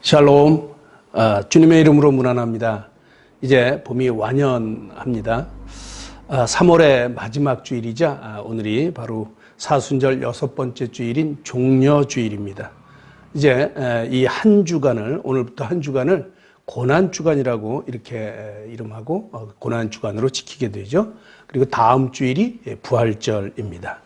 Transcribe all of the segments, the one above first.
샬롬, 주님의 이름으로 문안합니다. 이제 봄이 완연합니다. 3월의 마지막 주일이자 오늘이 바로 사순절 6번째 주일인 종려주일입니다. 이제 이 한 주간을, 오늘부터 한 주간을 고난주간이라고 이렇게 이름하고 고난주간으로 지키게 되죠. 그리고 다음 주일이 부활절입니다.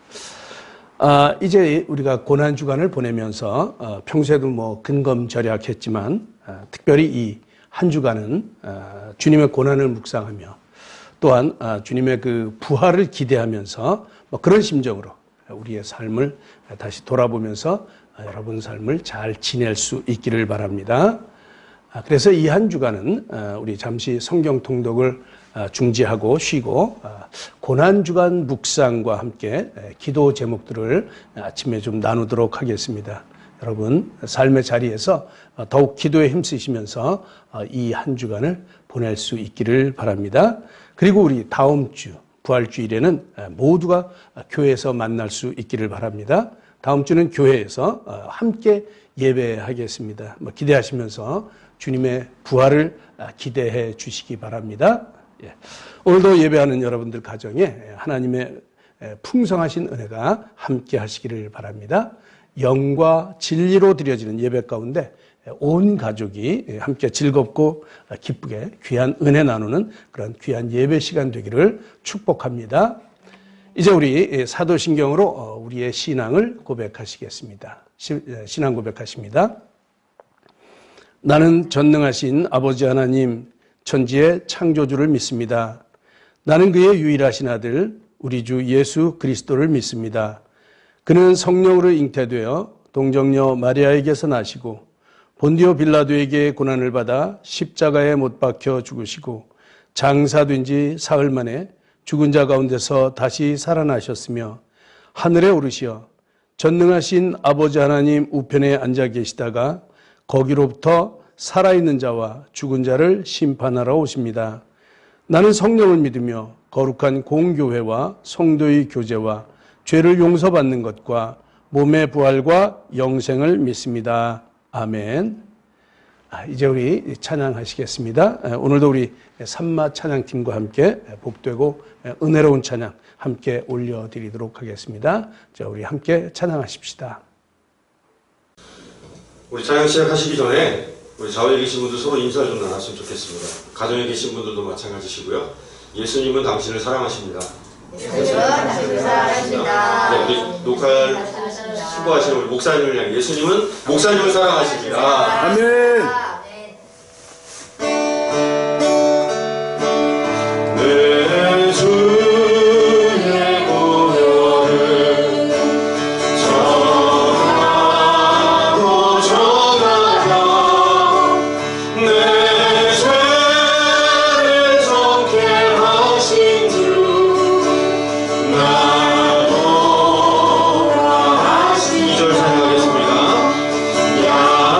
이제 우리가 고난주간을 보내면서 평소에도 뭐 근검절약했지만 특별히 이 한 주간은 주님의 고난을 묵상하며 또한 주님의 그 부활을 기대하면서 뭐 그런 심정으로 우리의 삶을 다시 돌아보면서 여러분 삶을 잘 지낼 수 있기를 바랍니다. 그래서 이 한 주간은 우리 잠시 성경 통독을 중지하고 쉬고 고난주간 묵상과 함께 기도 제목들을 아침에 좀 나누도록 하겠습니다. 여러분 삶의 자리에서 더욱 기도에 힘쓰시면서 이 한 주간을 보낼 수 있기를 바랍니다. 그리고 우리 다음 주 부활주일에는 모두가 교회에서 만날 수 있기를 바랍니다. 다음 주는 교회에서 함께 예배하겠습니다. 기대하시면서 주님의 부활을 기대해 주시기 바랍니다. 오늘도 예배하는 여러분들 가정에 하나님의 풍성하신 은혜가 함께 하시기를 바랍니다. 영과 진리로 드려지는 예배 가운데 온 가족이 함께 즐겁고 기쁘게 귀한 은혜 나누는 그런 귀한 예배 시간 되기를 축복합니다. 이제 우리 사도신경으로 우리의 신앙을 고백하시겠습니다. 신앙 고백하십니다. 나는 전능하신 아버지 하나님 천지의 창조주를 믿습니다. 나는 그의 유일하신 아들 우리 주 예수 그리스도를 믿습니다. 그는 성령으로 잉태되어 동정녀 마리아에게서 나시고 본디오 빌라도에게 고난을 받아 십자가에 못 박혀 죽으시고 장사된 지 사흘 만에 죽은 자 가운데서 다시 살아나셨으며 하늘에 오르시어 전능하신 아버지 하나님 우편에 앉아 계시다가 거기로부터 살아있는 자와 죽은 자를 심판하러 오십니다. 나는 성령을 믿으며 거룩한 공교회와 성도의 교제와 죄를 용서받는 것과 몸의 부활과 영생을 믿습니다. 아멘. 이제 우리 찬양하시겠습니다. 오늘도 우리 산마 찬양팀과 함께 복되고 은혜로운 찬양 함께 올려드리도록 하겠습니다. 자, 우리 함께 찬양하십시다. 우리 찬양 시작하시기 전에 우리 좌우에 계신 분들 서로 인사를 좀 나눴으면 좋겠습니다. 가정에 계신 분들도 마찬가지시고요. 예수님은 당신을 사랑하십니다. 예수님은 당신을 사랑하십니다. 네, 우리 녹화를 수고하시는 우리 목사님을 향해 예수님은 목사님을 사랑하십니다. 아멘. 내 주의 보혈을 전하고 전하라. 내 죄를 정케 하신 주 나보라 하시니 2절 찬양하겠습니다. 약한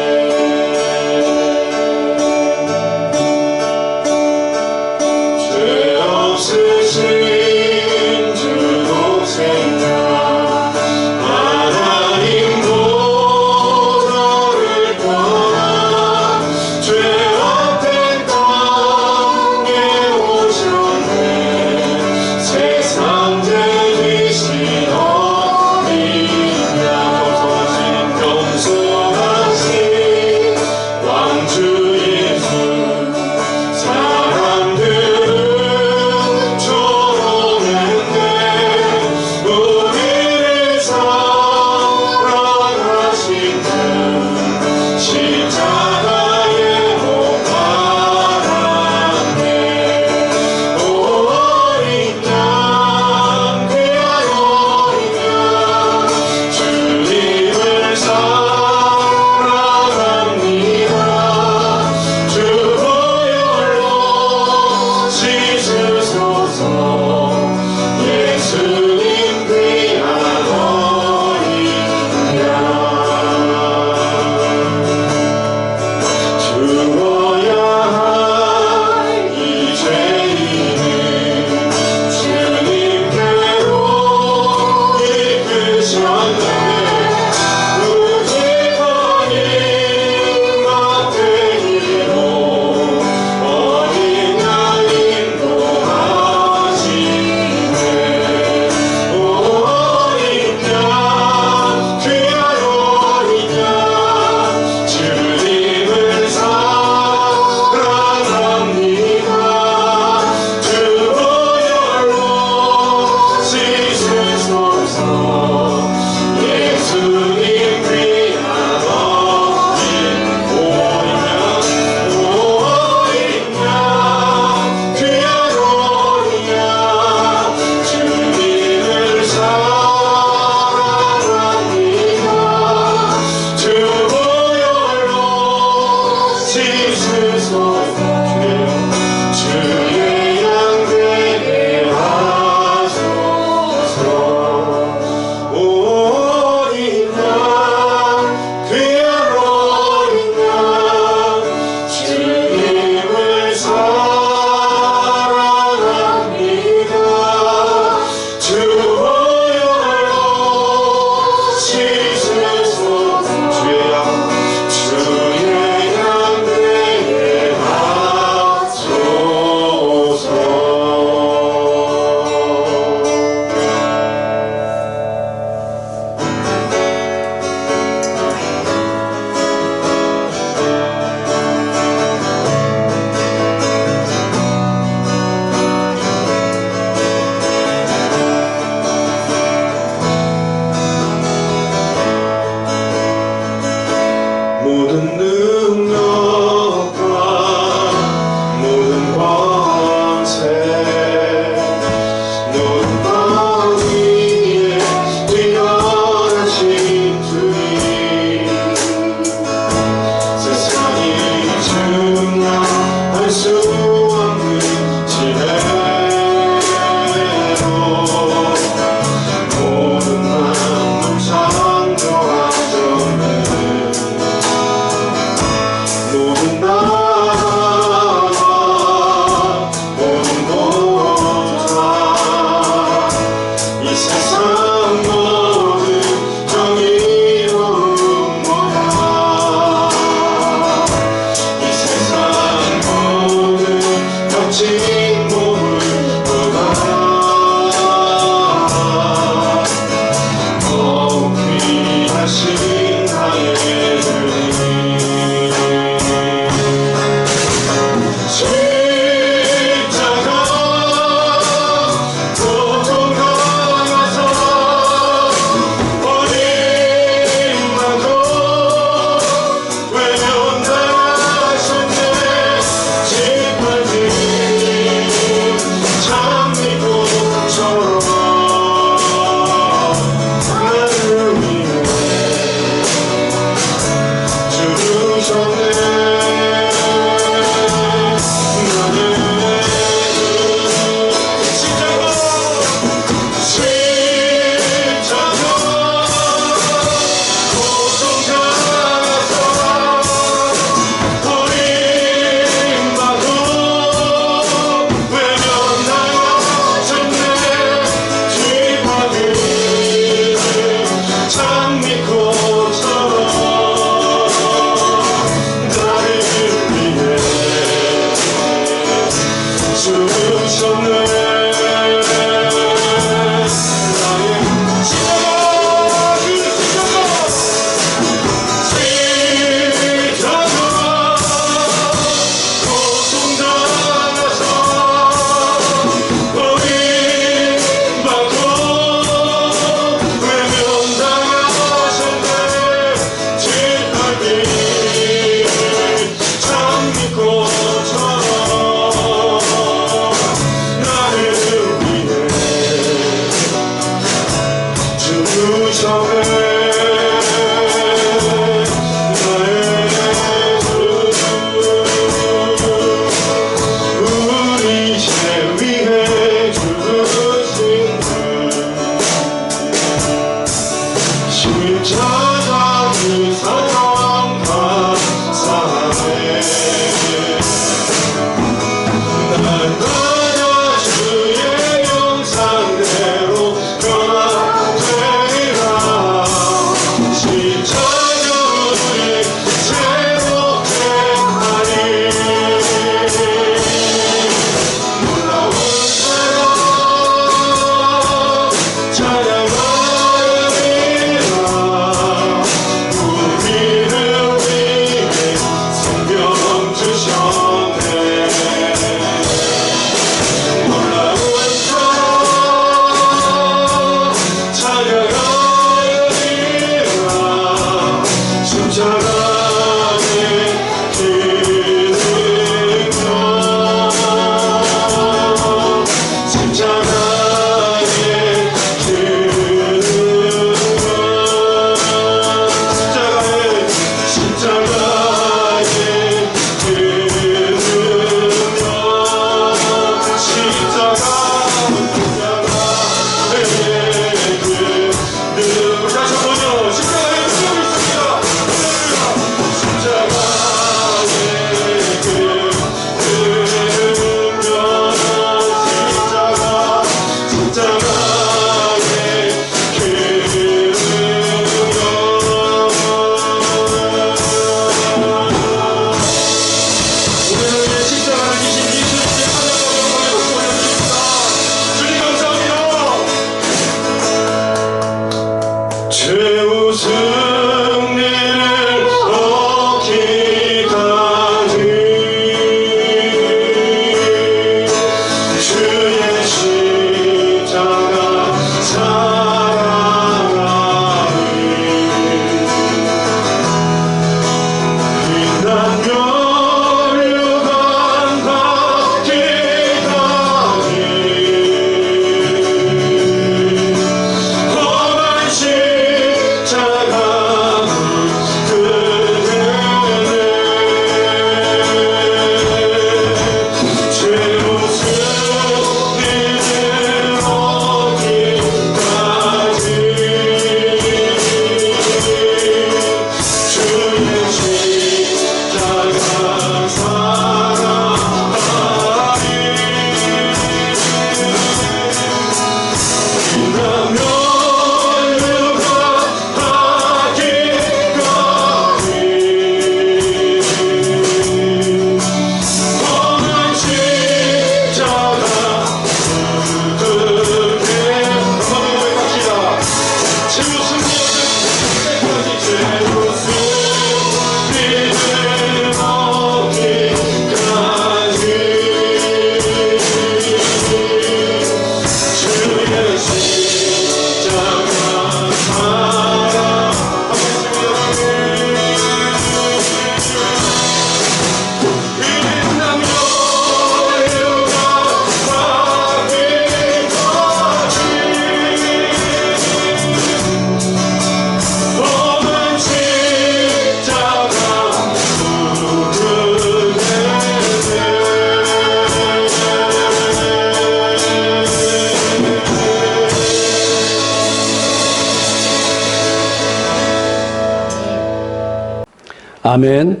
아멘.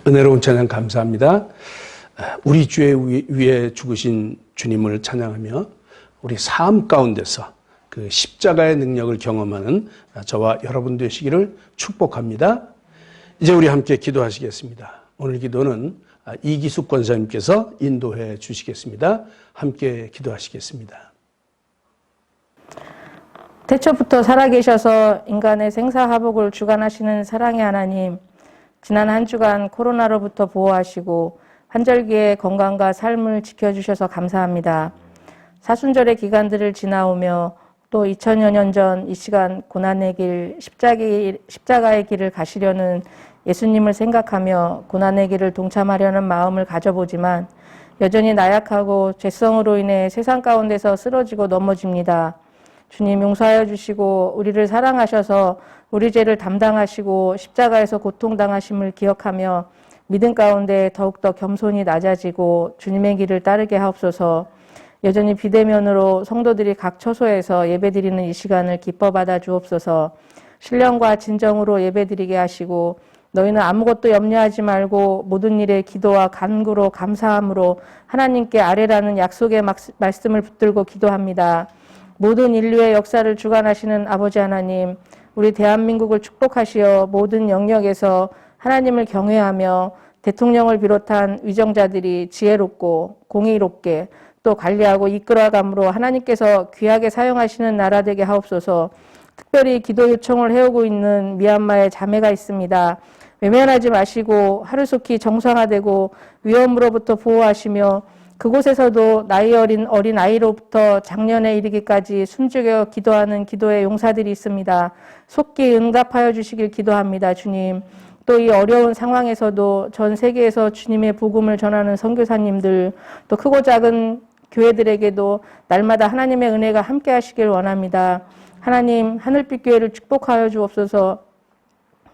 은혜로운 찬양 감사합니다. 우리 죄 위에 죽으신 주님을 찬양하며 우리 삶 가운데서 그 십자가의 능력을 경험하는 저와 여러분 되시기를 축복합니다. 이제 우리 함께 기도하시겠습니다. 오늘 기도는 이기숙 권사님께서 인도해 주시겠습니다. 함께 기도하시겠습니다. 태초부터 살아계셔서 인간의 생사화복을 주관하시는 사랑의 하나님, 지난 한 주간 코로나로부터 보호하시고 환절기에 건강과 삶을 지켜주셔서 감사합니다. 사순절의 기간들을 지나오며 또 2000여 년 전 이 시간 고난의 길, 십자가의 길을 가시려는 예수님을 생각하며 고난의 길을 동참하려는 마음을 가져보지만 여전히 나약하고 죄성으로 인해 세상 가운데서 쓰러지고 넘어집니다. 주님 용서하여 주시고 우리를 사랑하셔서 우리 죄를 담당하시고 십자가에서 고통당하심을 기억하며 믿음 가운데 더욱더 겸손히 낮아지고 주님의 길을 따르게 하옵소서. 여전히 비대면으로 성도들이 각 처소에서 예배드리는 이 시간을 기뻐 받아 주옵소서. 신령과 진정으로 예배드리게 하시고 너희는 아무것도 염려하지 말고 모든 일에 기도와 간구로 감사함으로 하나님께 아뢰라는 약속의 말씀을 붙들고 기도합니다. 모든 인류의 역사를 주관하시는 아버지 하나님, 우리 대한민국을 축복하시어 모든 영역에서 하나님을 경외하며 대통령을 비롯한 위정자들이 지혜롭고 공의롭게 또 관리하고 이끌어감으로 하나님께서 귀하게 사용하시는 나라 되게 하옵소서. 특별히 기도 요청을 해오고 있는 미얀마의 자매가 있습니다. 외면하지 마시고 하루속히 정상화되고 위험으로부터 보호하시며 그곳에서도 나이 어린 아이로부터 장년에 이르기까지 숨죽여 기도하는 기도의 용사들이 있습니다. 속기 응답하여 주시길 기도합니다. 주님. 또 이 어려운 상황에서도 전 세계에서 주님의 복음을 전하는 선교사님들, 또 크고 작은 교회들에게도 날마다 하나님의 은혜가 함께 하시길 원합니다. 하나님, 하늘빛 교회를 축복하여 주옵소서.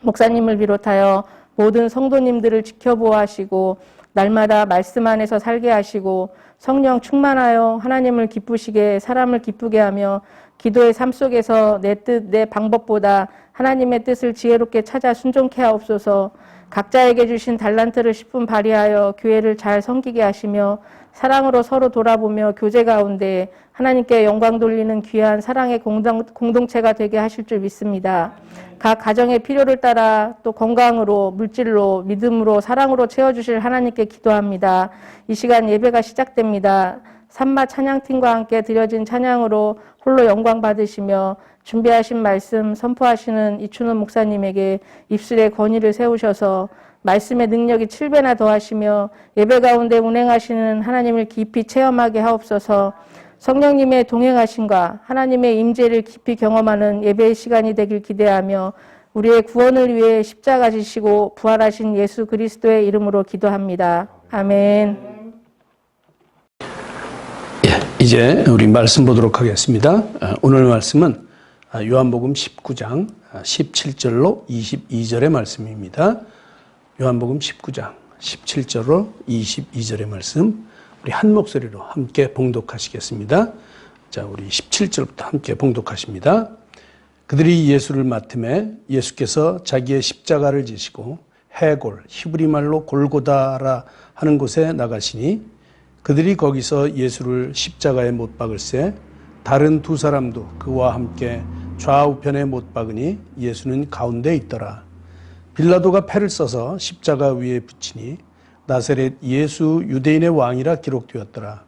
목사님을 비롯하여 모든 성도님들을 지켜보호하시고 날마다 말씀 안에서 살게 하시고 성령 충만하여 하나님을 기쁘시게 사람을 기쁘게 하며 기도의 삶 속에서 내 뜻, 내 방법보다 하나님의 뜻을 지혜롭게 찾아 순종케 하옵소서. 각자에게 주신 달란트를 10분 발휘하여 교회를 잘 섬기게 하시며 사랑으로 서로 돌아보며 교제 가운데 하나님께 영광 돌리는 귀한 사랑의 공동체가 되게 하실 줄 믿습니다. 각 가정의 필요를 따라 또 건강으로, 물질로, 믿음으로, 사랑으로 채워주실 하나님께 기도합니다. 이 시간 예배가 시작됩니다. 산마 찬양팀과 함께 드려진 찬양으로 홀로 영광 받으시며 준비하신 말씀 선포하시는 이춘원 목사님에게 입술에 권위를 세우셔서 말씀의 능력이 7배나 더하시며 예배 가운데 운행하시는 하나님을 깊이 체험하게 하옵소서. 성령님의 동행하심과 하나님의 임재를 깊이 경험하는 예배의 시간이 되길 기대하며 우리의 구원을 위해 십자가 지시고 부활하신 예수 그리스도의 이름으로 기도합니다. 아멘. 이제 우리 말씀 보도록 하겠습니다. 오늘 말씀은 요한복음 19장 17절로 22절의 말씀입니다. 요한복음 19장 17절로 22절의 말씀 우리 한 목소리로 함께 봉독하시겠습니다. 자, 우리 17절부터 함께 봉독하십니다. 그들이 예수를 맡음에 예수께서 자기의 십자가를 지시고 해골, 히브리 말로 골고다라 하는 곳에 나가시니 그들이 거기서 예수를 십자가에 못 박을새 다른 두 사람도 그와 함께 좌우편에 못 박으니 예수는 가운데 있더라. 빌라도가 패를 써서 십자가 위에 붙이니 나사렛 예수 유대인의 왕이라 기록되었더라.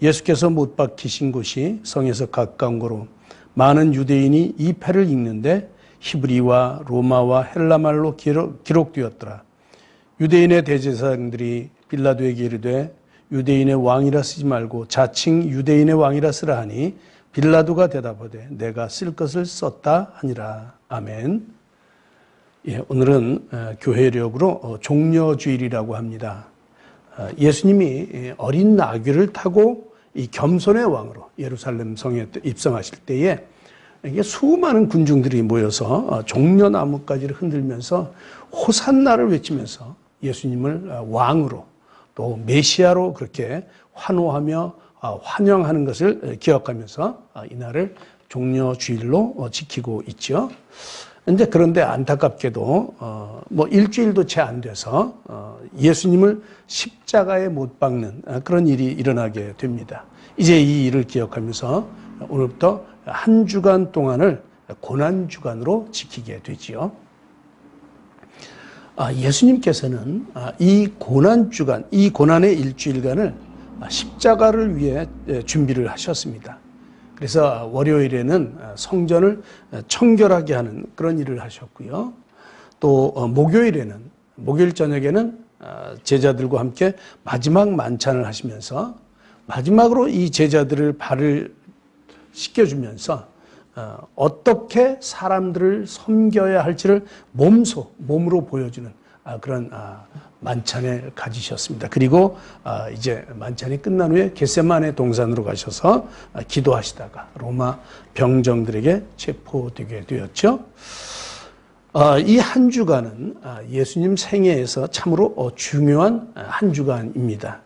예수께서 못 박히신 곳이 성에서 가까운 거로 많은 유대인이 이 패를 읽는데 히브리와 로마와 헬라말로 기록되었더라. 유대인의 대제사장들이 빌라도에게 이르되 유대인의 왕이라 쓰지 말고 자칭 유대인의 왕이라 쓰라 하니 빌라도가 대답하되 내가 쓸 것을 썼다 하니라. 아멘. 예, 오늘은 교회력으로 종려주일이라고 합니다. 예수님이 어린 나귀를 타고 이 겸손의 왕으로 예루살렘 성에 입성하실 때에 이게 수많은 군중들이 모여서 종려나무까지를 흔들면서 호산나를 외치면서 예수님을 왕으로 또 메시아로 그렇게 환호하며 환영하는 것을 기억하면서 이날을 종려주일로 지키고 있죠. 그런데 안타깝게도 뭐 일주일도 채 안 돼서 예수님을 십자가에 못 박는 그런 일이 일어나게 됩니다. 이제 이 일을 기억하면서 오늘부터 한 주간 동안을 고난 주간으로 지키게 되지요. 예수님께서는 이 고난 주간, 이 고난의 일주일간을 십자가를 위해 준비를 하셨습니다. 그래서 월요일에는 성전을 청결하게 하는 그런 일을 하셨고요. 또 목요일 저녁에는 제자들과 함께 마지막 만찬을 하시면서 마지막으로 이 제자들을 발을 씻겨주면서 어떻게 사람들을 섬겨야 할지를 몸으로 보여주는 그런 만찬을 가지셨습니다. 그리고 이제 만찬이 끝난 후에 겟세마네 동산으로 가셔서 기도하시다가 로마 병정들에게 체포되게 되었죠. 이 한 주간은 예수님 생애에서 참으로 중요한 한 주간입니다.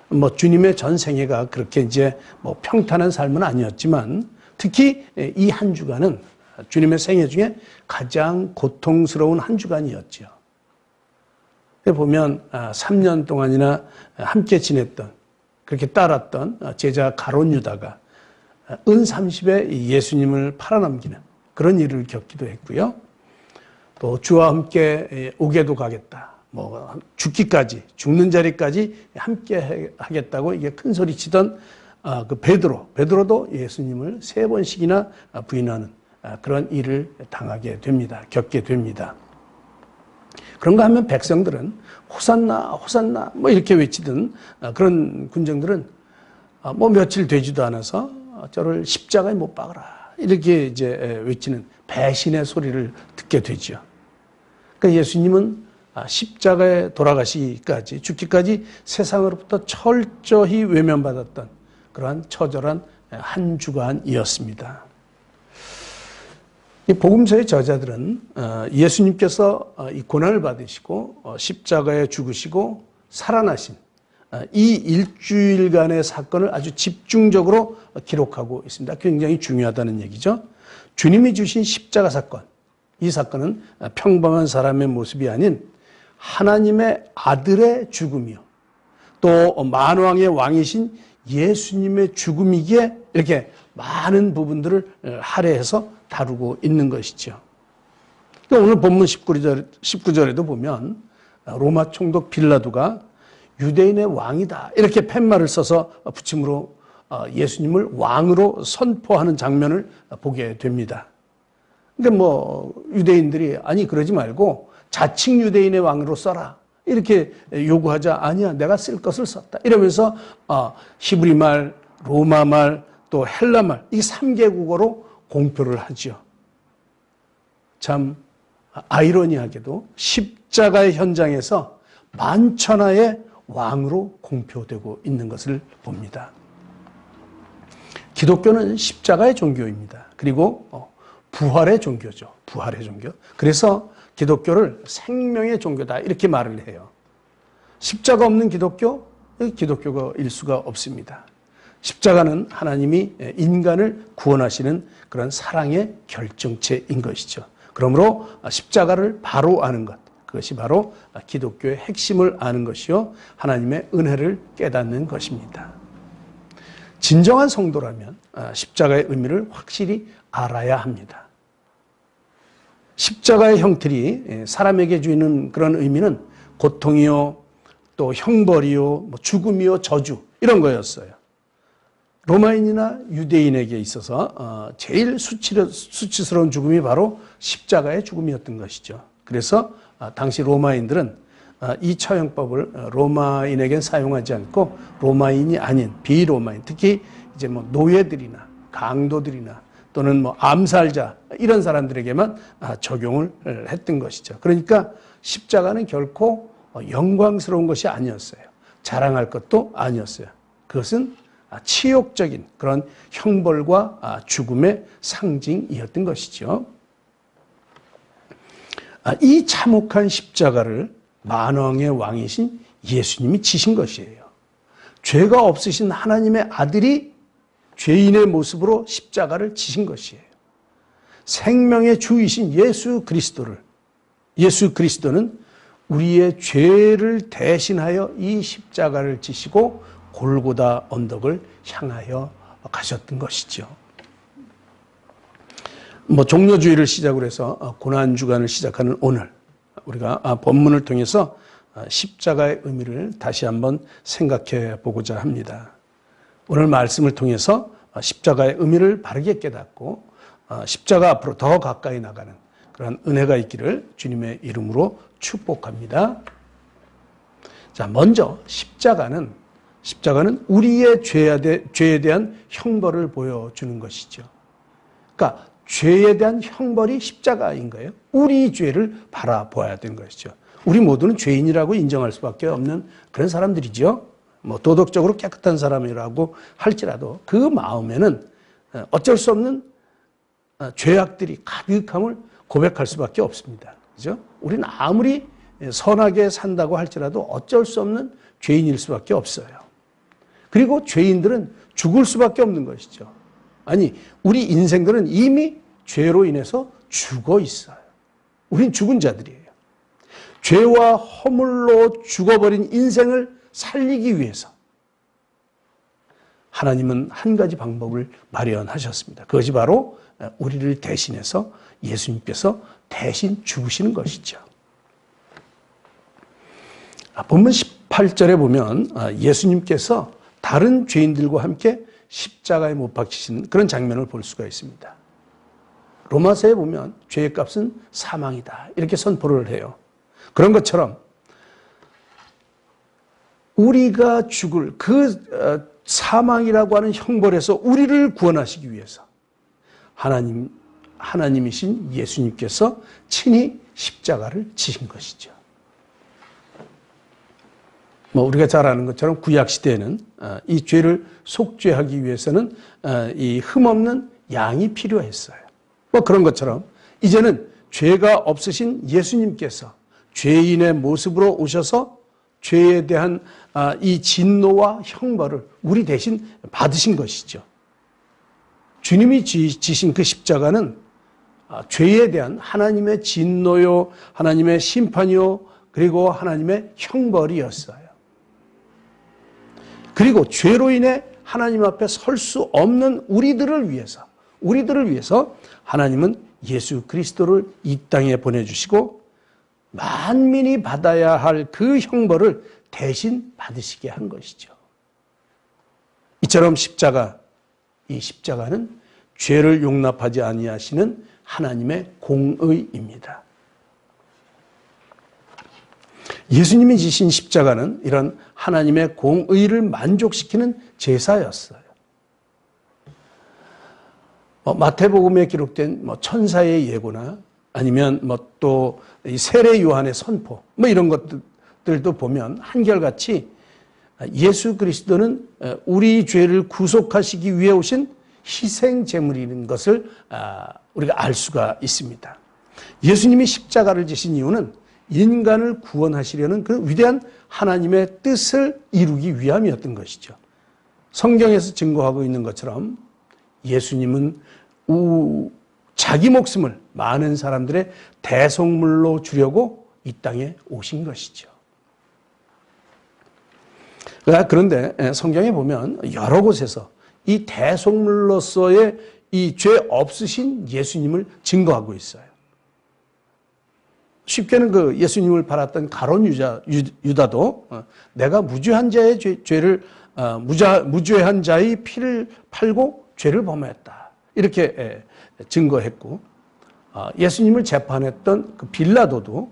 뭐 주님의 전 생애가 그렇게 이제 뭐 평탄한 삶은 아니었지만 특히 이 한 주간은 주님의 생애 중에 가장 고통스러운 한 주간이었죠. 보면 3년 동안이나 함께 지냈던, 그렇게 따랐던 제자 가룟 유다가 은 30에 예수님을 팔아넘기는 그런 일을 겪기도 했고요. 또 주와 함께 옥에도 가겠다, 뭐 죽는 자리까지 함께 하겠다고 이게 큰 소리 치던 그 베드로도 예수님을 3번씩이나 부인하는 그런 일을 당하게 됩니다. 겪게 됩니다. 그런가 하면 백성들은 호산나 호산나 뭐 이렇게 외치던 그런 군정들은 뭐 며칠 되지도 않아서 저를 십자가에 못 박아라 이렇게 이제 외치는 배신의 소리를 듣게 되죠. 그러니까 예수님은 십자가에 돌아가시기까지 죽기까지 세상으로부터 철저히 외면받았던 그러한 처절한 한 주간이었습니다. 이 복음서의 저자들은 예수님께서 이 고난을 받으시고 십자가에 죽으시고 살아나신 이 일주일간의 사건을 아주 집중적으로 기록하고 있습니다. 굉장히 중요하다는 얘기죠. 주님이 주신 십자가 사건, 이 사건은 평범한 사람의 모습이 아닌 하나님의 아들의 죽음이요, 또 만왕의 왕이신 예수님의 죽음이기에 이렇게 많은 부분들을 할애해서 다루고 있는 것이죠. 오늘 본문 19절에도 보면 로마 총독 빌라도가 유대인의 왕이다 이렇게 팻말을 써서 붙임으로 예수님을 왕으로 선포하는 장면을 보게 됩니다. 그러니까 뭐 유대인들이 아니 그러지 말고 자칭 유대인의 왕으로 써라 이렇게 요구하자 아니야 내가 쓸 것을 썼다 이러면서 히브리 말, 로마 말, 또 헬라 말 이 3개국어로 공표를 하죠. 참 아이러니하게도 십자가의 현장에서 만천하의 왕으로 공표되고 있는 것을 봅니다. 기독교는 십자가의 종교입니다. 그리고 부활의 종교죠. 부활의 종교. 그래서 기독교를 생명의 종교다 이렇게 말을 해요. 십자가 없는 기독교가 일 수가 없습니다. 십자가는 하나님이 인간을 구원하시는 그런 사랑의 결정체인 것이죠. 그러므로 십자가를 바로 아는 것, 그것이 바로 기독교의 핵심을 아는 것이요 하나님의 은혜를 깨닫는 것입니다. 진정한 성도라면 십자가의 의미를 확실히 알아야 합니다. 십자가의 형틀이 사람에게 주는 그런 의미는 고통이요, 또 형벌이요, 죽음이요, 저주 이런 거였어요. 로마인이나 유대인에게 있어서 제일 수치스러운 죽음이 바로 십자가의 죽음이었던 것이죠. 그래서 당시 로마인들은 이 처형법을 로마인에겐 사용하지 않고 로마인이 아닌 비로마인, 특히 이제 뭐 노예들이나 강도들이나 또는 뭐 암살자 이런 사람들에게만 적용을 했던 것이죠. 그러니까 십자가는 결코 영광스러운 것이 아니었어요. 자랑할 것도 아니었어요. 그것은 치욕적인 그런 형벌과 죽음의 상징이었던 것이죠. 이 참혹한 십자가를 만왕의 왕이신 예수님이 지신 것이에요. 죄가 없으신 하나님의 아들이 죄인의 모습으로 십자가를 지신 것이에요. 생명의 주이신 예수 그리스도는 우리의 죄를 대신하여 이 십자가를 지시고 골고다 언덕을 향하여 가셨던 것이죠. 종려주일을 시작으로 해서 고난주간을 시작하는 오늘, 우리가 본문을 통해서 십자가의 의미를 다시 한번 생각해 보고자 합니다. 오늘 말씀을 통해서 십자가의 의미를 바르게 깨닫고 십자가 앞으로 더 가까이 나가는 그런 은혜가 있기를 주님의 이름으로 축복합니다. 자, 먼저 십자가는 우리의 죄에 대한 형벌을 보여주는 것이죠. 그러니까 죄에 대한 형벌이 십자가인 거예요. 우리 죄를 바라보아야 되는 것이죠. 우리 모두는 죄인이라고 인정할 수밖에 없는 그런 사람들이죠. 도덕적으로 깨끗한 사람이라고 할지라도 그 마음에는 어쩔 수 없는 죄악들이 가득함을 고백할 수밖에 없습니다. 그죠? 우리는 아무리 선하게 산다고 할지라도 어쩔 수 없는 죄인일 수밖에 없어요. 그리고 죄인들은 죽을 수밖에 없는 것이죠. 아니, 우리 인생들은 이미 죄로 인해서 죽어 있어요. 우린 죽은 자들이에요. 죄와 허물로 죽어버린 인생을 살리기 위해서 하나님은 한 가지 방법을 마련하셨습니다. 그것이 바로 우리를 대신해서 예수님께서 대신 죽으시는 것이죠. 본문 18절에 보면 예수님께서 다른 죄인들과 함께 십자가에 못 박히신 그런 장면을 볼 수가 있습니다. 로마서에 보면 죄의 값은 사망이다 이렇게 선포를 해요. 그런 것처럼 우리가 죽을 그 사망이라고 하는 형벌에서 우리를 구원하시기 위해서 하나님이신 예수님께서 친히 십자가를 지신 것이죠. 우리가 잘 아는 것처럼 구약 시대에는 이 죄를 속죄하기 위해서는 이 흠없는 양이 필요했어요. 그런 것처럼 이제는 죄가 없으신 예수님께서 죄인의 모습으로 오셔서 죄에 대한 이 진노와 형벌을 우리 대신 받으신 것이죠. 주님이 지신 그 십자가는 죄에 대한 하나님의 진노요, 하나님의 심판이요, 그리고 하나님의 형벌이었어요. 그리고 죄로 인해 하나님 앞에 설 수 없는 우리들을 위해서 하나님은 예수 그리스도를 이 땅에 보내주시고 만민이 받아야 할 그 형벌을 대신 받으시게 한 것이죠. 이처럼 이 십자가는 죄를 용납하지 아니하시는 하나님의 공의입니다. 예수님이 지신 십자가는 이런 하나님의 공의를 만족시키는 제사였어요. 마태복음에 기록된 천사의 예고나 아니면 또 세례 요한의 선포 이런 것들도 보면 한결같이 예수 그리스도는 우리 죄를 구속하시기 위해 오신 희생 제물인 것을 우리가 알 수가 있습니다. 예수님이 십자가를 지신 이유는 인간을 구원하시려는 그 위대한 하나님의 뜻을 이루기 위함이었던 것이죠. 성경에서 증거하고 있는 것처럼 예수님은 자기 목숨을 많은 사람들의 대속물로 주려고 이 땅에 오신 것이죠. 그런데 성경에 보면 여러 곳에서 이 대속물로서의 이 죄 없으신 예수님을 증거하고 있어요. 쉽게는 그 예수님을 팔았던 가룟 유다도 내가 무죄한 자의 죄를 무죄한 자의 피를 팔고 죄를 범했다 이렇게 증거했고, 예수님을 재판했던 그 빌라도도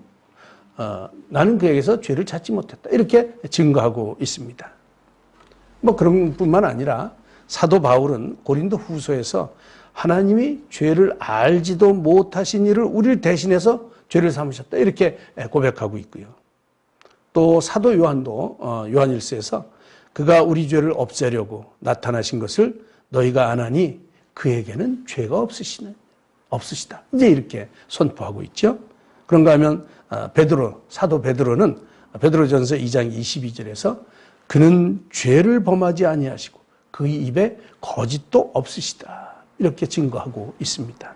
나는 그에게서 죄를 찾지 못했다 이렇게 증거하고 있습니다. 그런 뿐만 아니라 사도 바울은 고린도 후서에서 하나님이 죄를 알지도 못하신 이를 우리를 대신해서 죄를 삼으셨다 이렇게 고백하고 있고요. 또 사도 요한도 요한일서에서 그가 우리 죄를 없애려고 나타나신 것을 너희가 아나니 그에게는 죄가 없으시다 이제 이렇게 선포하고 있죠. 그런가 하면 사도 베드로는 베드로전서 2장 22절에서 그는 죄를 범하지 아니하시고 그의 입에 거짓도 없으시다 이렇게 증거하고 있습니다.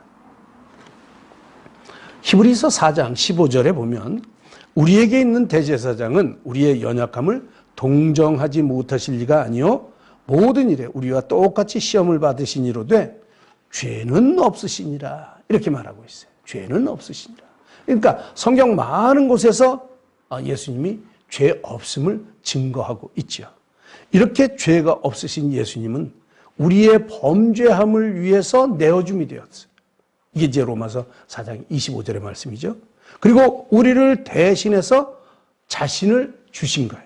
히브리서 4장 15절에 보면 우리에게 있는 대제사장은 우리의 연약함을 동정하지 못하실 리가 아니요 모든 일에 우리와 똑같이 시험을 받으시니로되 죄는 없으시니라 이렇게 말하고 있어요. 죄는 없으시니라. 그러니까 성경 많은 곳에서 예수님이 죄 없음을 증거하고 있죠. 이렇게 죄가 없으신 예수님은 우리의 범죄함을 위해서 내어줌이 되었어요. 이게 이제 로마서 4장 25절의 말씀이죠. 그리고 우리를 대신해서 자신을 주신 거예요.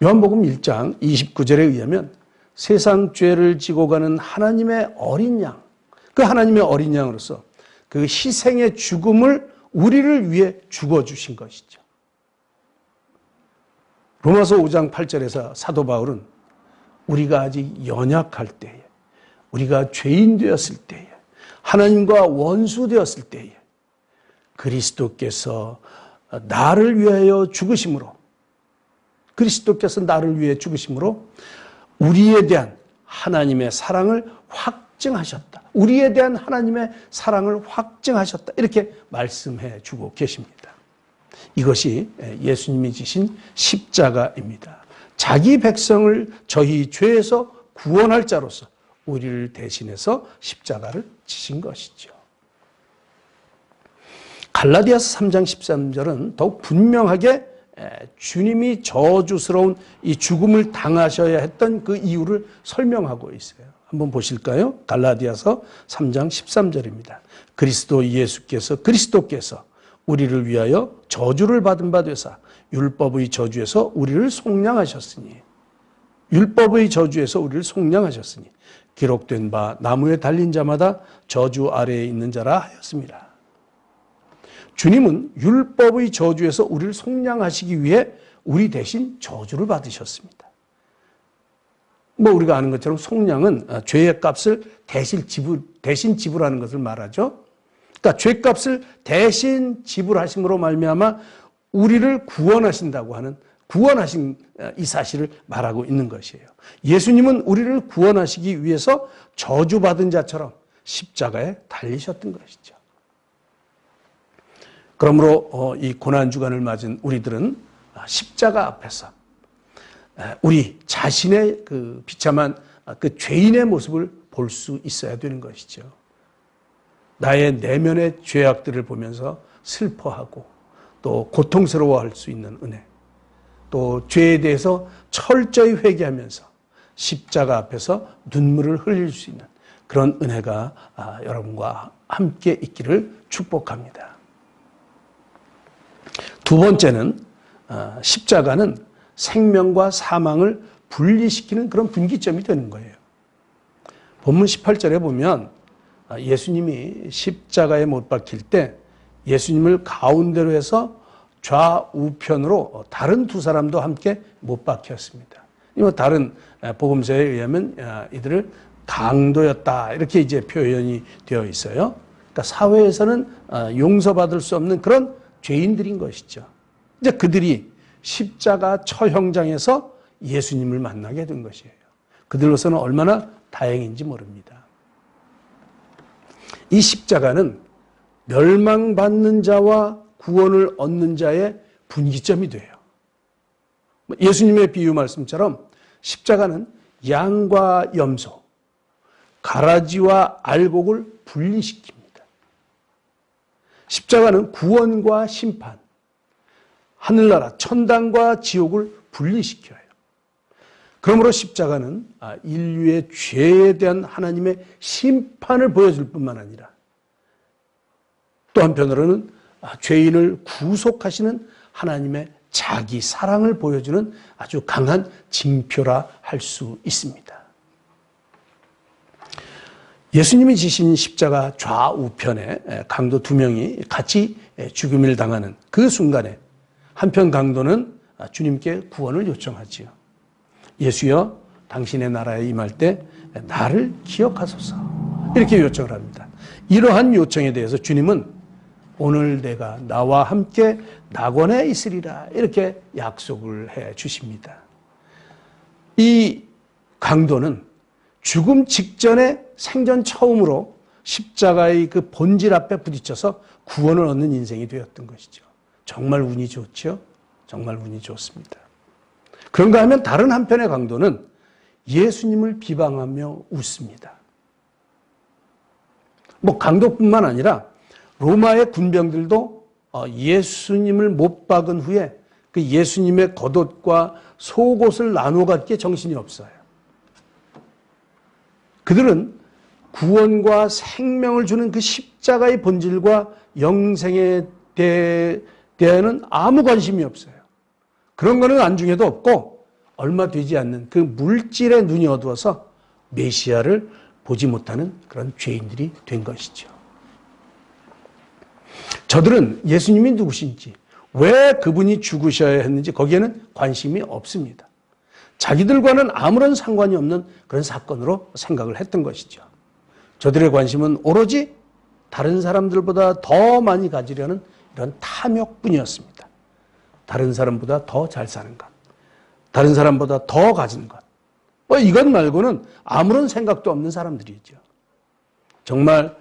요한복음 1장 29절에 의하면 세상 죄를 지고 가는 하나님의 어린 양, 그 하나님의 어린 양으로서 그 희생의 죽음을 우리를 위해 죽어주신 것이죠. 로마서 5장 8절에서 사도 바울은 우리가 아직 연약할 때에, 우리가 죄인 되었을 때에, 하나님과 원수 되었을 때에 그리스도께서 나를 위하여 죽으심으로, 그리스도께서 나를 위해 죽으심으로 우리에 대한 하나님의 사랑을 확증하셨다. 우리에 대한 하나님의 사랑을 확증하셨다. 이렇게 말씀해 주고 계십니다. 이것이 예수님이 지신 십자가입니다. 자기 백성을 저희 죄에서 구원할 자로서 우리를 대신해서 십자가를 지신 것이죠. 갈라디아서 3장 13절은 더욱 분명하게 주님이 저주스러운 이 죽음을 당하셔야 했던 그 이유를 설명하고 있어요. 한번 보실까요? 갈라디아서 3장 13절입니다. 그리스도께서 우리를 위하여 저주를 받은 바 되사 율법의 저주에서 우리를 속량하셨으니 기록된 바 나무에 달린 자마다 저주 아래에 있는 자라 하였습니다. 주님은 율법의 저주에서 우리를 속량하시기 위해 우리 대신 저주를 받으셨습니다. 우리가 아는 것처럼 속량은 죄의 값을 대신 지불하는 것을 말하죠. 그러니까 죄값을 대신 지불하심으로 말미암아 우리를 구원하신다고 하는 구원하신 이 사실을 말하고 있는 것이에요. 예수님은 우리를 구원하시기 위해서 저주받은 자처럼 십자가에 달리셨던 것이죠. 그러므로 이 고난주간을 맞은 우리들은 십자가 앞에서 우리 자신의 그 비참한 그 죄인의 모습을 볼 수 있어야 되는 것이죠. 나의 내면의 죄악들을 보면서 슬퍼하고 또 고통스러워할 수 있는 은혜, 또 죄에 대해서 철저히 회개하면서 십자가 앞에서 눈물을 흘릴 수 있는 그런 은혜가 여러분과 함께 있기를 축복합니다. 두 번째는 십자가는 생명과 사망을 분리시키는 그런 분기점이 되는 거예요. 본문 18절에 보면 예수님이 십자가에 못 박힐 때 예수님을 가운데로 해서 좌우편으로 다른 두 사람도 함께 못 박혔습니다. 다른 복음서에 의하면 이들을 강도였다 이렇게 이제 표현이 되어 있어요. 그러니까 사회에서는 용서받을 수 없는 그런 죄인들인 것이죠. 이제 그들이 십자가 처형장에서 예수님을 만나게 된 것이에요. 그들로서는 얼마나 다행인지 모릅니다. 이 십자가는 멸망받는 자와 구원을 얻는 자의 분기점이 돼요. 예수님의 비유 말씀처럼 십자가는 양과 염소, 가라지와 알곡을 분리시킵니다. 십자가는 구원과 심판, 하늘나라, 천당과 지옥을 분리시켜요. 그러므로 십자가는 인류의 죄에 대한 하나님의 심판을 보여줄 뿐만 아니라 또 한편으로는 죄인을 구속하시는 하나님의 자기 사랑을 보여주는 아주 강한 징표라 할 수 있습니다. 예수님이 지신 십자가 좌우편에 강도 두 명이 같이 죽임을 당하는 그 순간에 한편 강도는 주님께 구원을 요청하지요. 예수여, 당신의 나라에 임할 때 나를 기억하소서. 이렇게 요청을 합니다. 이러한 요청에 대해서 주님은 오늘 내가 나와 함께 낙원에 있으리라 이렇게 약속을 해 주십니다. 이 강도는 죽음 직전에 생전 처음으로 십자가의 그 본질 앞에 부딪혀서 구원을 얻는 인생이 되었던 것이죠. 정말 운이 좋죠. 정말 운이 좋습니다. 그런가 하면 다른 한편의 강도는 예수님을 비방하며 웃습니다. 뭐 강도뿐만 아니라 로마의 군병들도 예수님을 못 박은 후에 그 예수님의 겉옷과 속옷을 나눠 갖기에 정신이 없어요. 그들은 구원과 생명을 주는 그 십자가의 본질과 영생에 대해는 아무 관심이 없어요. 그런 거는 안중에도 없고 얼마 되지 않는 그 물질의 눈이 어두워서 메시아를 보지 못하는 그런 죄인들이 된 것이죠. 저들은 예수님이 누구신지, 왜 그분이 죽으셔야 했는지 거기에는 관심이 없습니다. 자기들과는 아무런 상관이 없는 그런 사건으로 생각을 했던 것이죠. 저들의 관심은 오로지 다른 사람들보다 더 많이 가지려는 이런 탐욕뿐이었습니다. 다른 사람보다 더 잘 사는 것, 다른 사람보다 더 가진 것, 이것 말고는 아무런 생각도 없는 사람들이죠. 정말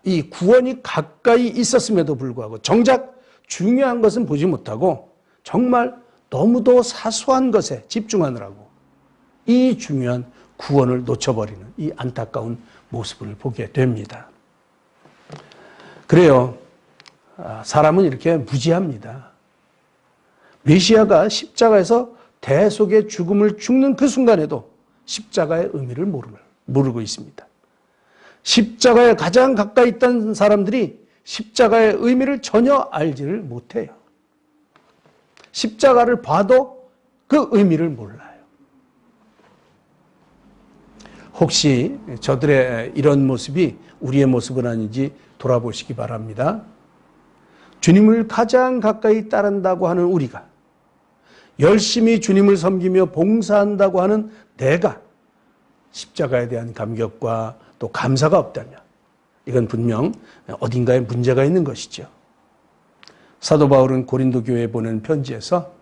이 구원이 가까이 있었음에도 불구하고 정작 중요한 것은 보지 못하고 정말 너무도 사소한 것에 집중하느라고 이 중요한 구원을 놓쳐버리는 이 안타까운 모습을 보게 됩니다. 그래요. 사람은 이렇게 무지합니다. 메시아가 십자가에서 대속의 죽음을 죽는 그 순간에도 십자가의 의미를 모르고 있습니다. 십자가에 가장 가까이 있던 사람들이 십자가의 의미를 전혀 알지를 못해요. 십자가를 봐도 그 의미를 몰라요. 혹시 저들의 이런 모습이 우리의 모습은 아닌지 돌아보시기 바랍니다. 주님을 가장 가까이 따른다고 하는 우리가, 열심히 주님을 섬기며 봉사한다고 하는 내가 십자가에 대한 감격과 또 감사가 없다면 이건 분명 어딘가에 문제가 있는 것이죠. 사도 바울은 고린도 교회에 보낸 편지에서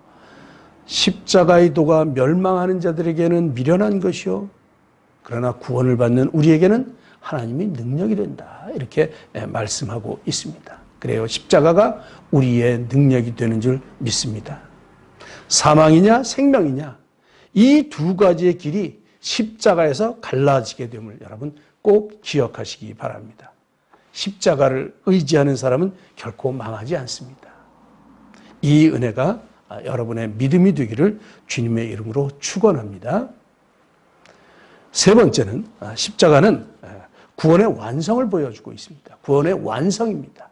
십자가의 도가 멸망하는 자들에게는 미련한 것이요 그러나 구원을 받는 우리에게는 하나님이 능력이 된다, 이렇게 말씀하고 있습니다. 그래요. 십자가가 우리의 능력이 되는 줄 믿습니다. 사망이냐 생명이냐 이 두 가지의 길이 십자가에서 갈라지게 됨을 여러분 꼭 기억하시기 바랍니다. 십자가를 의지하는 사람은 결코 망하지 않습니다. 이 은혜가 여러분의 믿음이 되기를 주님의 이름으로 축원합니다. 세 번째는 십자가는 구원의 완성을 보여주고 있습니다. 구원의 완성입니다.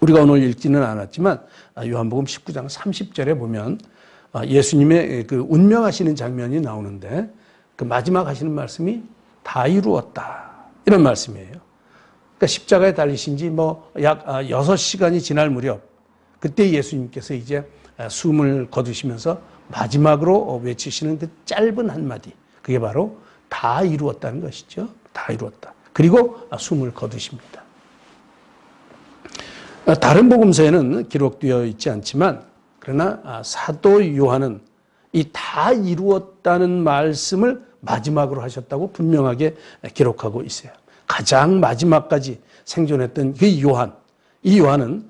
우리가 오늘 읽지는 않았지만 요한복음 19장 30절에 보면 예수님의 그 운명하시는 장면이 나오는데 그 마지막 하시는 말씀이 다 이루었다, 이런 말씀이에요. 그러니까 십자가에 달리신 지 약 6시간이 지날 무렵 그때 예수님께서 이제 숨을 거두시면서 마지막으로 외치시는 그 짧은 한마디, 그게 바로 다 이루었다는 것이죠. 다 이루었다. 그리고 숨을 거두십니다. 다른 복음서에는 기록되어 있지 않지만 그러나 사도 요한은 이 다 이루었다는 말씀을 마지막으로 하셨다고 분명하게 기록하고 있어요. 가장 마지막까지 생존했던 그 요한, 이 요한은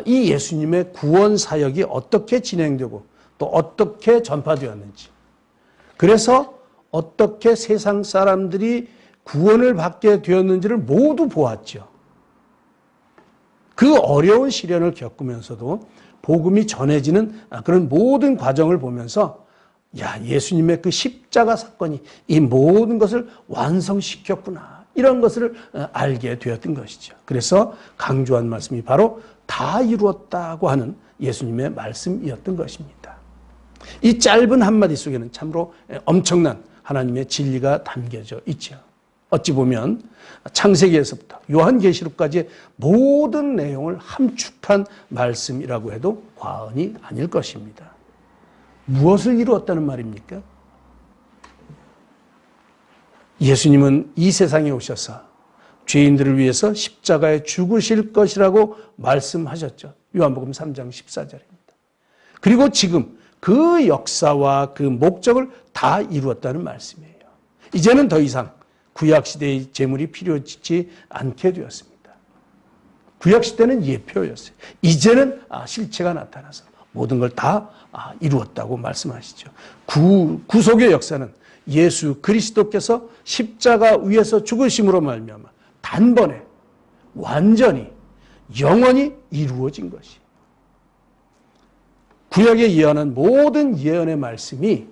이 예수님의 구원 사역이 어떻게 진행되고 또 어떻게 전파되었는지, 그래서 어떻게 세상 사람들이 구원을 받게 되었는지를 모두 보았죠. 그 어려운 시련을 겪으면서도 복음이 전해지는 그런 모든 과정을 보면서 예수님의 그 십자가 사건이 이 모든 것을 완성시켰구나, 이런 것을 알게 되었던 것이죠. 그래서 강조한 말씀이 바로 다 이루었다고 하는 예수님의 말씀이었던 것입니다. 이 짧은 한마디 속에는 참으로 엄청난 하나님의 진리가 담겨져 있죠. 어찌 보면 창세기에서부터 요한계시록까지의 모든 내용을 함축한 말씀이라고 해도 과언이 아닐 것입니다. 무엇을 이루었다는 말입니까? 예수님은 이 세상에 오셔서 죄인들을 위해서 십자가에 죽으실 것이라고 말씀하셨죠. 요한복음 3장 14절입니다. 그리고 지금 그 역사와 그 목적을 다 이루었다는 말씀이에요. 이제는 더 이상 구약시대의 제물이 필요치 않게 되었습니다. 구약시대는 예표였어요. 이제는 실체가 나타나서 모든 걸 다 이루었다고 말씀하시죠. 구속의 역사는 예수 그리스도께서 십자가 위에서 죽으심으로 말미암아 단번에 완전히 영원히 이루어진 것이. 구약에 예언한 모든 예언의 말씀이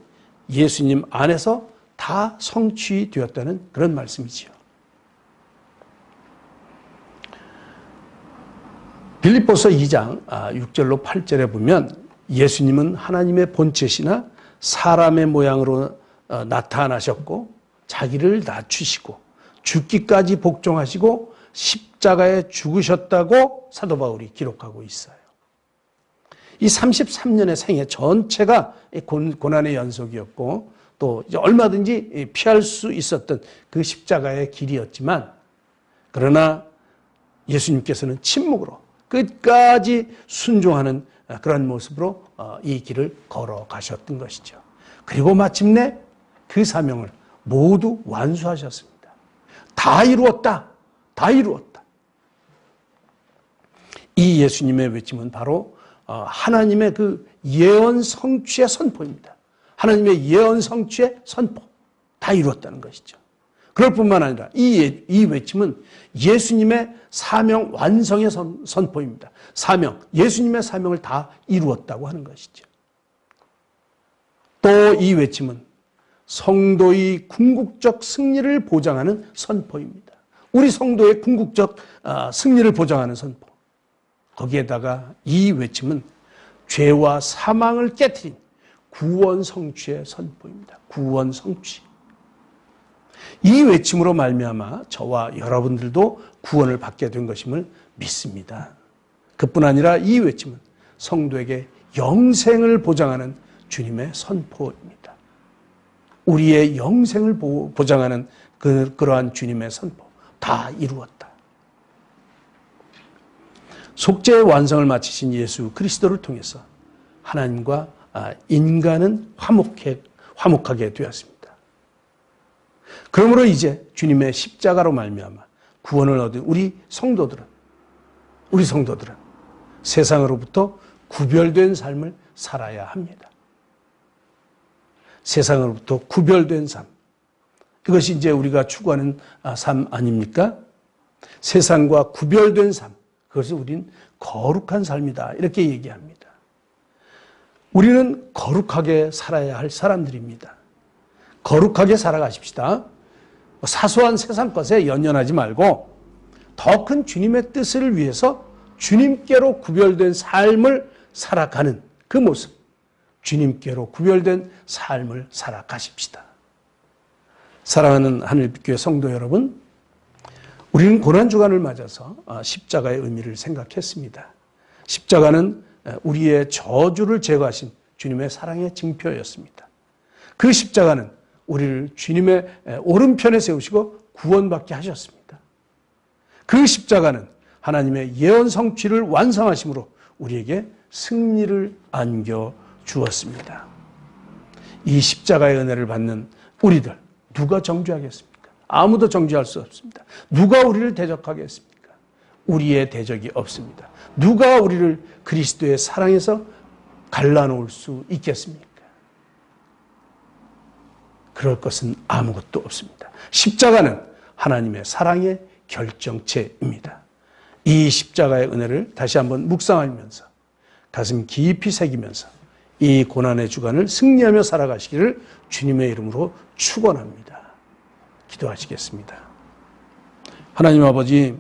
예수님 안에서 다 성취되었다는 그런 말씀이지요. 빌립보서 2장 6절로 8절에 보면 예수님은 하나님의 본체시나 사람의 모양으로 나타나셨고 자기를 낮추시고 죽기까지 복종하시고 십자가에 죽으셨다고 사도 바울이 기록하고 있어요. 이 33년의 생애 전체가 고난의 연속이었고 또 이제 얼마든지 피할 수 있었던 그 십자가의 길이었지만 그러나 예수님께서는 침묵으로 끝까지 순종하는 그런 모습으로 이 길을 걸어가셨던 것이죠. 그리고 마침내 그 사명을 모두 완수하셨습니다. 다 이루었다. 다 이루었다. 이 예수님의 외침은 바로 하나님의 그 예언 성취의 선포입니다. 하나님의 예언 성취의 선포. 다 이루었다는 것이죠. 그럴 뿐만 아니라 이 외침은 예수님의 사명 완성의 선포입니다. 사명, 예수님의 사명을 다 이루었다고 하는 것이죠. 또 이 외침은 성도의 궁극적 승리를 보장하는 선포입니다. 우리 성도의 궁극적 승리를 보장하는 선포. 거기에다가 이 외침은 죄와 사망을 깨트린 구원 성취의 선포입니다. 구원 성취. 이 외침으로 말미암아 저와 여러분들도 구원을 받게 된 것임을 믿습니다. 그뿐 아니라 이 외침은 성도에게 영생을 보장하는 주님의 선포입니다. 우리의 영생을 보장하는 그러한 주님의 선포. 다 이루었다. 속죄의 완성을 마치신 예수 그리스도를 통해서 하나님과 인간은 화목하게 되었습니다. 그러므로 이제 주님의 십자가로 말미암아 구원을 얻은 우리 성도들은 세상으로부터 구별된 삶을 살아야 합니다. 세상으로부터 구별된 삶. 이것이 이제 우리가 추구하는 삶 아닙니까? 세상과 구별된 삶. 그것을 우린 거룩한 삶이다. 이렇게 얘기합니다. 우리는 거룩하게 살아야 할 사람들입니다. 거룩하게 살아가십시다. 사소한 세상 것에 연연하지 말고 더 큰 주님의 뜻을 위해서 주님께로 구별된 삶을 살아가는 그 모습. 주님께로 구별된 삶을 살아가십시다. 사랑하는 하늘빛교회 성도 여러분, 우리는 고난주간을 맞아서 십자가의 의미를 생각했습니다. 십자가는 우리의 저주를 제거하신 주님의 사랑의 징표였습니다. 그 십자가는 우리를 주님의 오른편에 세우시고 구원받게 하셨습니다. 그 십자가는 하나님의 예언 성취를 완성하심으로 우리에게 승리를 안겨주었습니다. 이 십자가의 은혜를 받는 우리들 누가 정죄하겠습니까? 아무도 정죄할 수 없습니다. 누가 우리를 대적하겠습니까? 우리의 대적이 없습니다. 누가 우리를 그리스도의 사랑에서 갈라놓을 수 있겠습니까? 그럴 것은 아무것도 없습니다. 십자가는 하나님의 사랑의 결정체입니다. 이 십자가의 은혜를 다시 한번 묵상하면서 가슴 깊이 새기면서 이 고난의 주간을 승리하며 살아가시기를 주님의 이름으로 축원합니다. 기도하시겠습니다. 하나님 아버지,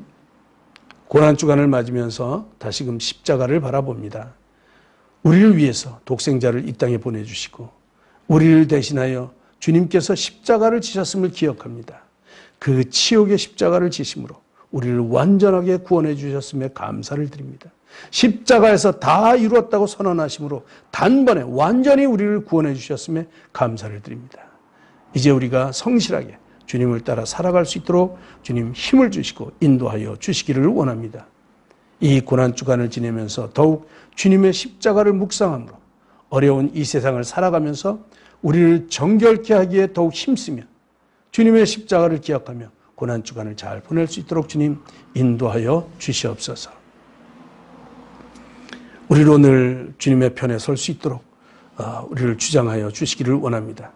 고난주간을 맞으면서 다시금 십자가를 바라봅니다. 우리를 위해서 독생자를 이 땅에 보내주시고 우리를 대신하여 주님께서 십자가를 지셨음을 기억합니다. 그 치욕의 십자가를 지심으로 우리를 완전하게 구원해 주셨음에 감사를 드립니다. 십자가에서 다 이루었다고 선언하심으로 단번에 완전히 우리를 구원해 주셨음에 감사를 드립니다. 이제 우리가 성실하게 주님을 따라 살아갈 수 있도록 주님 힘을 주시고 인도하여 주시기를 원합니다. 이 고난주간을 지내면서 더욱 주님의 십자가를 묵상함으로 어려운 이 세상을 살아가면서 우리를 정결케 하기에 더욱 힘쓰며 주님의 십자가를 기억하며 고난주간을 잘 보낼 수 있도록 주님 인도하여 주시옵소서. 우리를 오늘 주님의 편에 설 수 있도록 우리를 주장하여 주시기를 원합니다.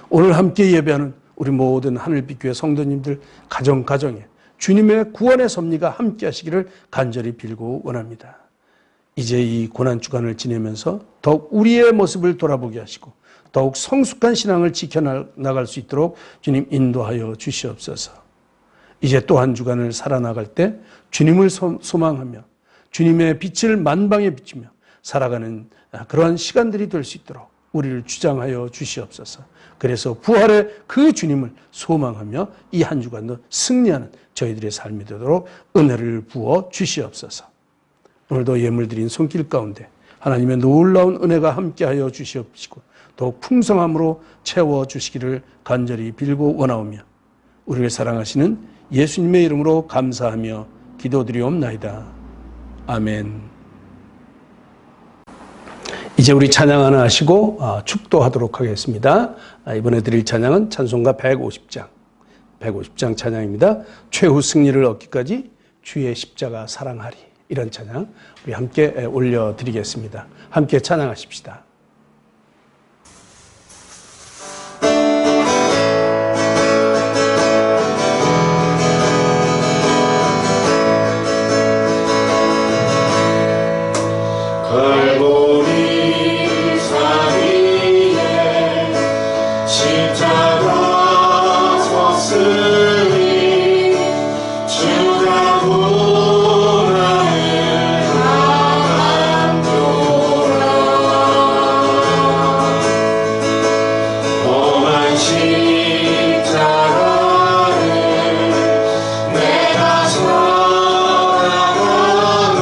오늘 함께 예배하는 우리 모든 하늘빛교회 성도님들 가정에 주님의 구원의 섭리가 함께 하시기를 간절히 빌고 원합니다. 이제 이 고난주간을 지내면서 더욱 우리의 모습을 돌아보게 하시고 더욱 성숙한 신앙을 지켜나갈 수 있도록 주님 인도하여 주시옵소서. 이제 또 한 주간을 살아나갈 때 주님을 소망하며 주님의 빛을 만방에 비추며 살아가는 그러한 시간들이 될 수 있도록 우리를 주장하여 주시옵소서. 그래서 부활의 그 주님을 소망하며 이 한 주간도 승리하는 저희들의 삶이 되도록 은혜를 부어 주시옵소서. 오늘도 예물 드린 손길 가운데 하나님의 놀라운 은혜가 함께하여 주시옵시고 더욱 풍성함으로 채워주시기를 간절히 빌고 원하오며 우리를 사랑하시는 예수님의 이름으로 감사하며 기도드리옵나이다. 아멘. 이제 우리 찬양 하나 하시고 축도하도록 하겠습니다. 이번에 드릴 찬양은 찬송가 150장 찬양입니다. 최후 승리를 얻기까지 주의 십자가 사랑하리. 이런 찬양 우리 함께 올려드리겠습니다. 함께 찬양하십시다. 갈보리 산 위에 십자가 섰으니 주가 고난을 당함도다. 험한 십자가를 내가 살아가는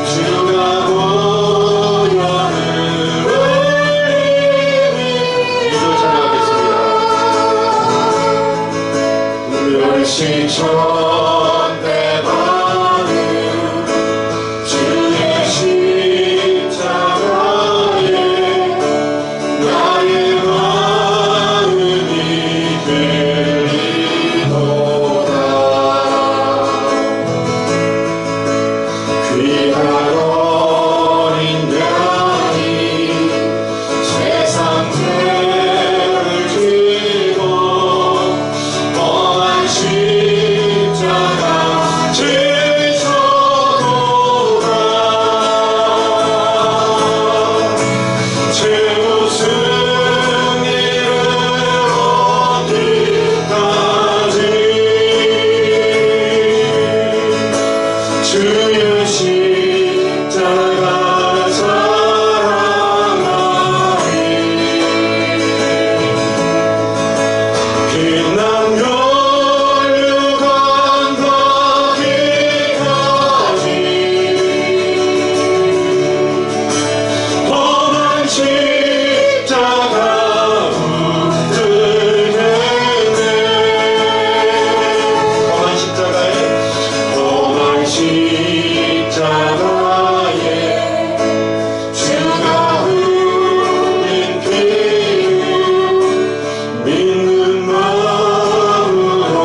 주가 보혈을 흘리니 이절 찬양하겠습니다. 멸시천대받는 주의 십자가에 나의 마음이 들리도다. 귀한 어린 양이 세상 죄를 지고 험한 십자가 지셔도다. 최후 승리를 얻기까지 주의 십자가 사랑하리. 빛난 혈류관 가기까지 험한 십자가 붙들겠네. 험한 십자가에 주가 흘린 피를 믿는 마음으로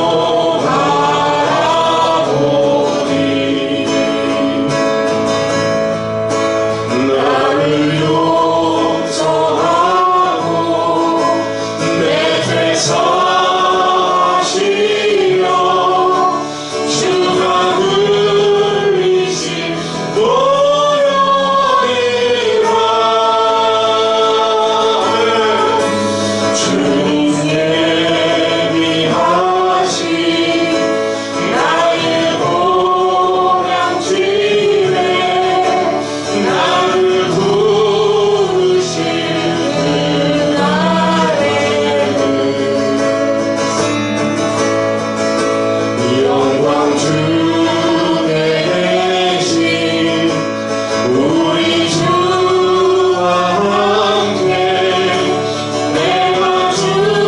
바라보니 나를 용서하고 내 죄 사하시며 주가 흘리신 보혈이라. 주님 예비하신 나의 보양집에 나를 부르신 그날에는 영광 주에 계신 우리 주와 함께 내가 주의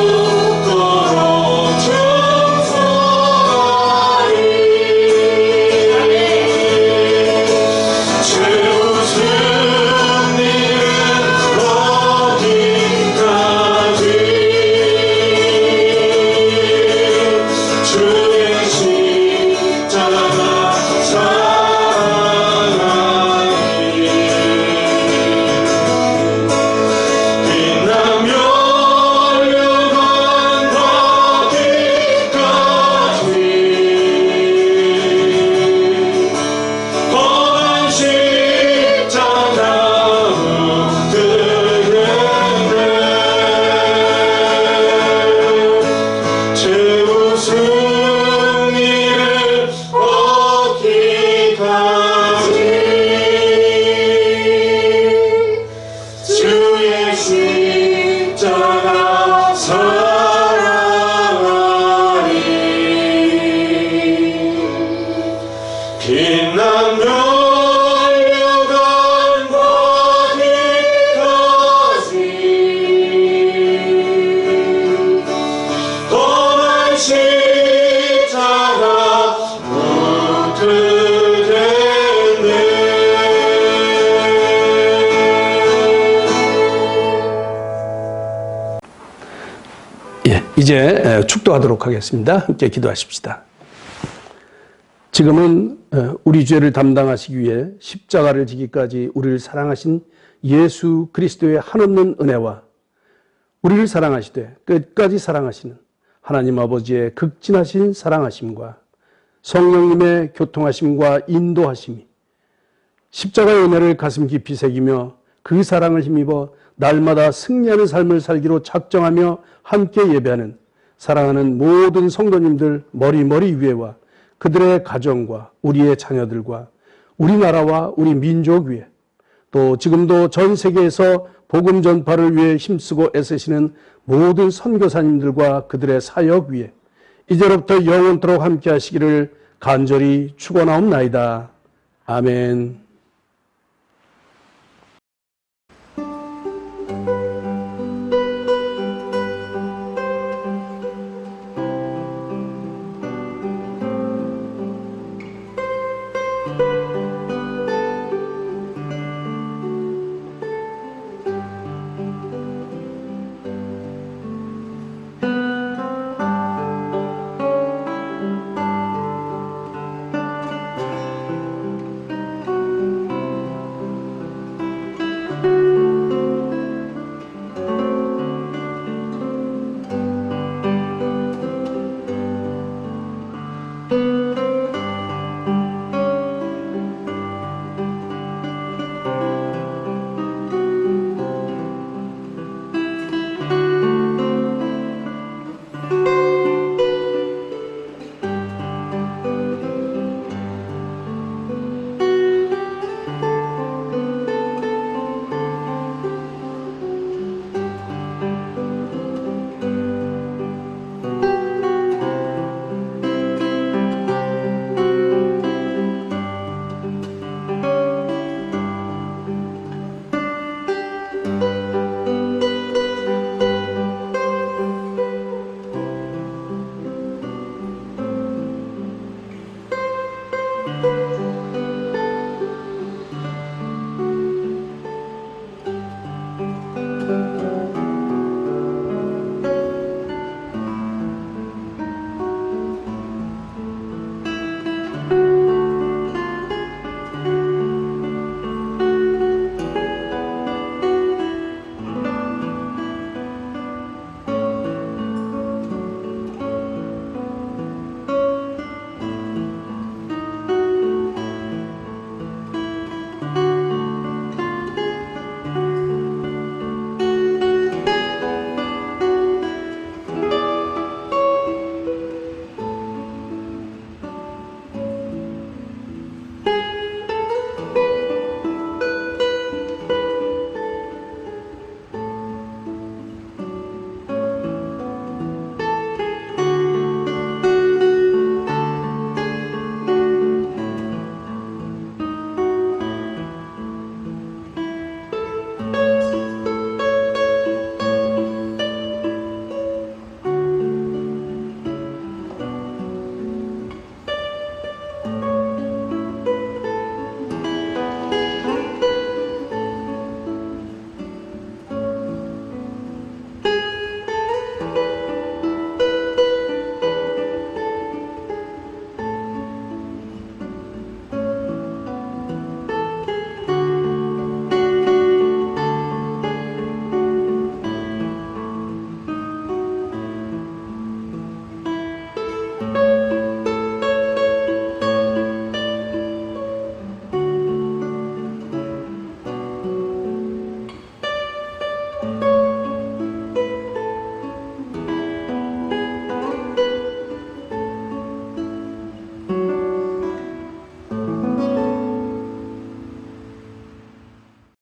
예, 이제 축도하도록 하겠습니다. 함께 기도하십시다. 지금은 우리 죄를 담당하시기 위해 십자가를 지기까지 우리를 사랑하신 예수 그리스도의 한없는 은혜와 우리를 사랑하시되 끝까지 사랑하시는 하나님 아버지의 극진하신 사랑하심과 성령님의 교통하심과 인도하심이 십자가의 은혜를 가슴 깊이 새기며 그 사랑을 힘입어 날마다 승리하는 삶을 살기로 작정하며 함께 예배하는 사랑하는 모든 성도님들 머리 위에와 그들의 가정과 우리의 자녀들과 우리나라와 우리 민족 위에 또 지금도 전 세계에서 복음 전파를 위해 힘쓰고 애쓰시는 모든 선교사님들과 그들의 사역 위에 이제로부터 영원토록 함께 하시기를 간절히 축원하옵나이다. 아멘.